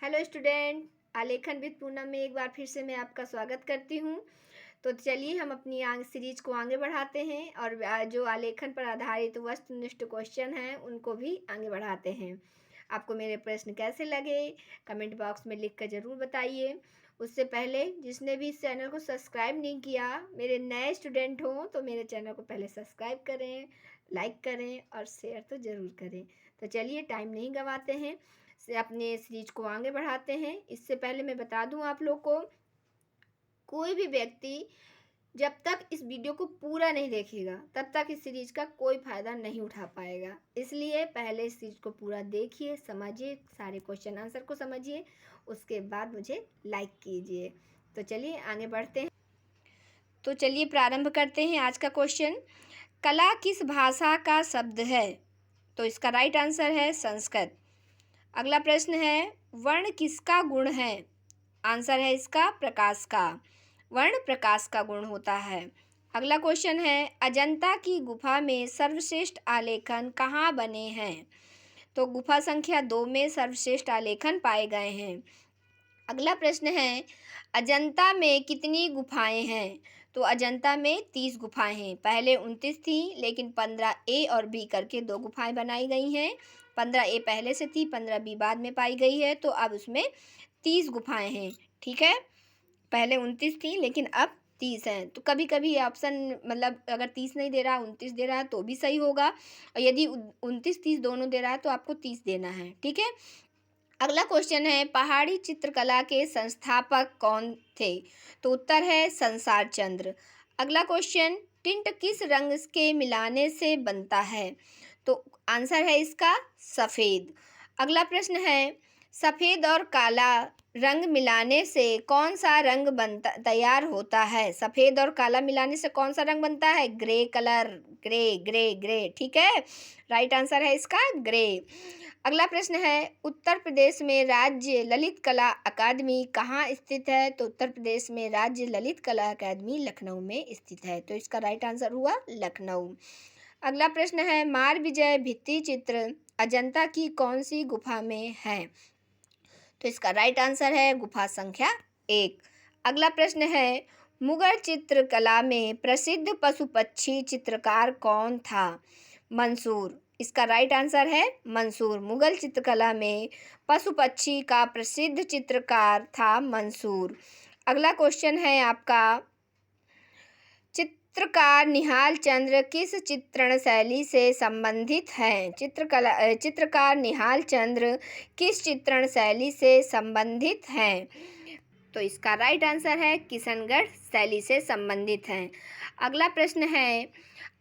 Hello student, आलेखन with Poonam में एक बार फिर से मैं आपका स्वागत करती हूँ। तो चलिए हम अपनी सीरीज को आगे बढ़ाते हैं और जो आलेखन पर आधारित वस्तुनिष्ठ क्वेश्चन हैं उनको भी आगे बढ़ाते हैं। आपको मेरे प्रश्न कैसे लगे कमेंट बॉक्स में लिख कर ज़रूर बताइए। उससे पहले जिसने भी इस चैनल को सब्सक्राइब नहीं किया, मेरे नए स्टूडेंट हों तो मेरे चैनल को पहले सब्सक्राइब करें, लाइक करें और शेयर तो ज़रूर करें। तो चलिए टाइम नहीं गंवाते हैं, से अपने सीरीज को आगे बढ़ाते हैं। इससे पहले मैं बता दूं आप लोग को, कोई भी व्यक्ति जब तक इस वीडियो को पूरा नहीं देखेगा तब तक इस सीरीज का कोई फ़ायदा नहीं उठा पाएगा। इसलिए पहले इस सीरीज को पूरा देखिए, समझिए, सारे क्वेश्चन आंसर को समझिए, उसके बाद मुझे लाइक कीजिए। तो चलिए आगे बढ़ते हैं। तो चलिए प्रारंभ करते हैं आज का क्वेश्चन। कला किस भाषा का शब्द है? तो इसका राइट आंसर है संस्कृत। अगला प्रश्न है, वर्ण किसका गुण है? आंसर है इसका प्रकाश का। वर्ण प्रकाश का गुण होता है। अगला क्वेश्चन है, अजंता की गुफा में सर्वश्रेष्ठ आलेखन कहाँ बने हैं? तो गुफा संख्या 2 में सर्वश्रेष्ठ आलेखन पाए गए हैं। अगला प्रश्न है, अजंता में कितनी गुफाएं हैं? तो अजंता में 30 गुफाएं हैं। पहले 29 थी, लेकिन 15 ए और बी करके 2 गुफाएं बनाई गई हैं। 15 ए पहले से थी, 15 बी बाद में पाई गई है, तो अब उसमें 30 गुफाएं हैं। ठीक है, पहले 29 थी लेकिन अब 30 हैं। तो कभी कभी ऑप्शन मतलब अगर 30 नहीं दे रहा, 29 दे रहा है तो भी सही होगा, और यदि 29 30 दोनों दे रहा है तो आपको 30 देना है। ठीक है। अगला क्वेश्चन है, पहाड़ी चित्रकला के संस्थापक कौन थे? तो उत्तर है संसार चंद्र। अगला क्वेश्चन, टिंट किस रंग के मिलाने से बनता है? तो आंसर है इसका सफ़ेद। अगला प्रश्न है, सफ़ेद और काला रंग मिलाने से कौन सा रंग बनता तैयार होता है? सफ़ेद और काला मिलाने से कौन सा रंग बनता है? Grey colour, grey grey grey. ठीक है, राइट आंसर है इसका ग्रे। अगला प्रश्न है, उत्तर प्रदेश में राज्य ललित कला अकादमी कहाँ स्थित है? तो उत्तर प्रदेश में राज्य ललित कला अकादमी लखनऊ में स्थित है। तो इसका राइट आंसर हुआ लखनऊ। अगला प्रश्न है, मार विजय भित्ति चित्र अजंता की कौन सी गुफा में है? तो इसका राइट आंसर है गुफा संख्या 1। अगला प्रश्न है, मुगल चित्रकला में प्रसिद्ध पशु पक्षी चित्रकार कौन था? मंसूर। इसका राइट आंसर है मंसूर। मुगल चित्रकला में पशु पक्षी का प्रसिद्ध चित्रकार था मंसूर। अगला क्वेश्चन है आपका, चित्रकार निहाल चंद्र किस चित्रण शैली से संबंधित हैं? चित्रकार निहाल चंद्र किस चित्रण शैली से संबंधित हैं? तो इसका राइट आंसर है किशनगढ़ शैली से संबंधित हैं। अगला प्रश्न है,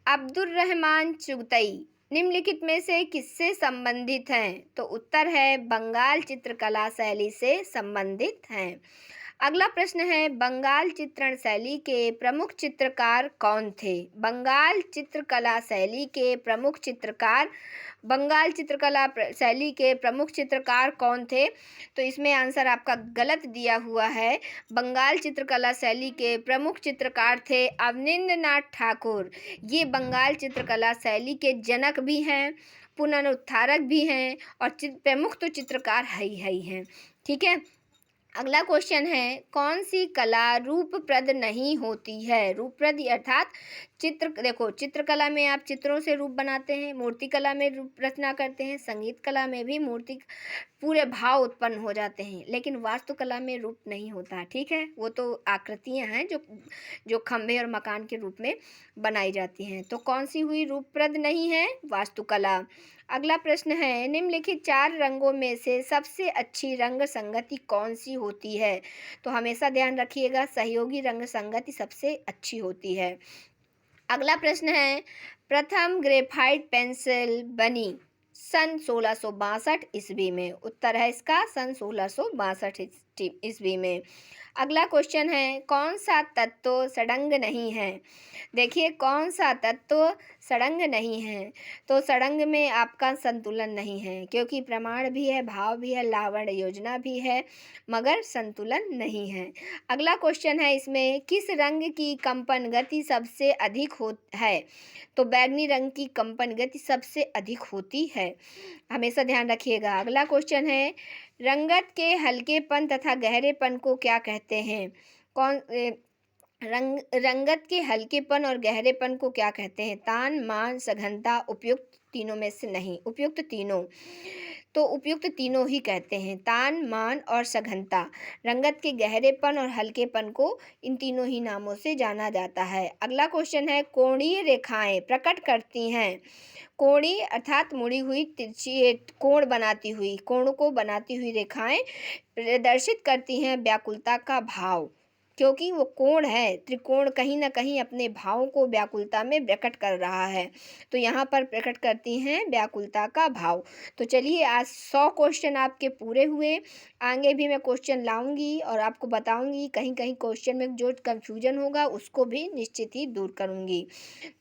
अब्दुल रहमान चुगतई निम्नलिखित में से किससे संबंधित हैं? तो उत्तर है बंगाल चित्रकला शैली से संबंधित हैं। अगला प्रश्न है, बंगाल चित्रण शैली के प्रमुख चित्रकार कौन थे? बंगाल चित्रकला शैली के प्रमुख चित्रकार बंगाल चित्रकला शैली के प्रमुख चित्रकार कौन थे? तो इसमें आंसर आपका गलत दिया हुआ है। बंगाल चित्रकला शैली के प्रमुख चित्रकार थे अवनींद्रनाथ ठाकुर। ये बंगाल चित्रकला शैली के जनक भी हैं, पुनरुत्थारक भी हैं और प्रमुख तो चित्रकार है ही हैं। ठीक है। अगला क्वेश्चन है, कौन सी कला रूपप्रद नहीं होती है? रूपप्रद अर्थात चित्र, देखो चित्रकला में आप चित्रों से रूप बनाते हैं, मूर्ति कला में रूप रचना करते हैं, संगीत कला में भी मूर्ति पूरे भाव उत्पन्न हो जाते हैं, लेकिन वास्तुकला में रूप नहीं होता। ठीक है, वो तो आकृतियां हैं जो जो खंभे और मकान के रूप में बनाई जाती हैं। तो कौन सी हुई रूपप्रद नहीं है? वास्तुकला। अगला प्रश्न है, निम्नलिखित 4 रंगों में से सबसे अच्छी रंग संगति कौन सी होती है? तो हमेशा ध्यान रखिएगा, सहयोगी रंग संगति सबसे अच्छी होती है। अगला प्रश्न है, प्रथम ग्रेफाइट पेंसिल बनी सन 1662 ईस्वी में। उत्तर है इसका सन 1662 ईस्वी में। अगला क्वेश्चन है, कौन सा तत्व सड़ंग नहीं है? देखिए कौन सा तत्व सड़ंग नहीं है? तो सड़ंग में आपका संतुलन नहीं है, क्योंकि प्रमाण भी है, भाव भी है, लावण्य योजना भी है, मगर संतुलन नहीं है। अगला क्वेश्चन है, इसमें किस रंग की कंपन गति सबसे अधिक है? तो बैगनी रंग की कंपन गति सबसे अधिक होती है, हमेशा ध्यान रखिएगा। अगला क्वेश्चन है, रंगत के हल्केपन तथा गहरेपन को क्या कहते हैं? रंगत के हल्केपन और गहरेपन को क्या कहते हैं? तान, मान, सघनता, उपयुक्त, तीनों में से नहीं। उपयुक्त तीनों। तो उपयुक्त तीनों ही कहते हैं, तान, मान और सघनता। रंगत के गहरेपन और हल्केपन को इन तीनों ही नामों से जाना जाता है। अगला क्वेश्चन है, कोणीय रेखाएं प्रकट करती हैं। कोणीय अर्थात मुड़ी हुई, तिरछी कोण बनाती हुई, कोण को बनाती हुई रेखाएं प्रदर्शित करती हैं व्याकुलता का भाव, क्योंकि वो कोण है, त्रिकोण कहीं ना कहीं अपने भावों को व्याकुलता में प्रकट कर रहा है, तो यहाँ पर प्रकट करती हैं व्याकुलता का भाव। तो चलिए, आज 100 क्वेश्चन आपके पूरे हुए। आगे भी मैं क्वेश्चन लाऊंगी और आपको बताऊंगी, कहीं कहीं क्वेश्चन में जो कंफ्यूजन होगा उसको भी निश्चित ही दूर करूंगी।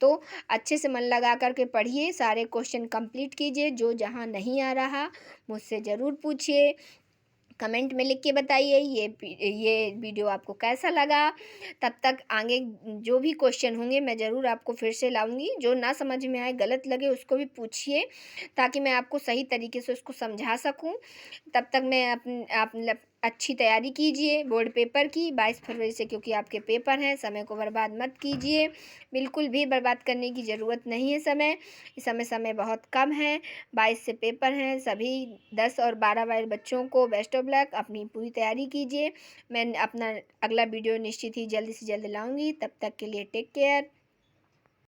तो अच्छे से मन लगा करके पढ़िए, सारे क्वेश्चन कंप्लीट कीजिए। जो जहाँ नहीं आ रहा मुझसे ज़रूर पूछिए, कमेंट में लिख के बताइए ये वीडियो आपको कैसा लगा। तब तक आगे जो भी क्वेश्चन होंगे मैं ज़रूर आपको फिर से लाऊंगी। जो ना समझ में आए, गलत लगे, उसको भी पूछिए, ताकि मैं आपको सही तरीके से उसको समझा सकूं। तब तक मैं आप अच्छी तैयारी कीजिए बोर्ड पेपर की 22 फरवरी से, क्योंकि आपके पेपर हैं। समय को बर्बाद मत कीजिए, बिल्कुल भी बर्बाद करने की ज़रूरत नहीं है। इस समय बहुत कम है। 22 से पेपर हैं। सभी 10 और 12 वाले बच्चों को बेस्ट ऑफ लक, अपनी पूरी तैयारी कीजिए। मैं अपना अगला वीडियो निश्चित ही जल्द से जल्द लाऊंगी। तब तक के लिए टेक केयर।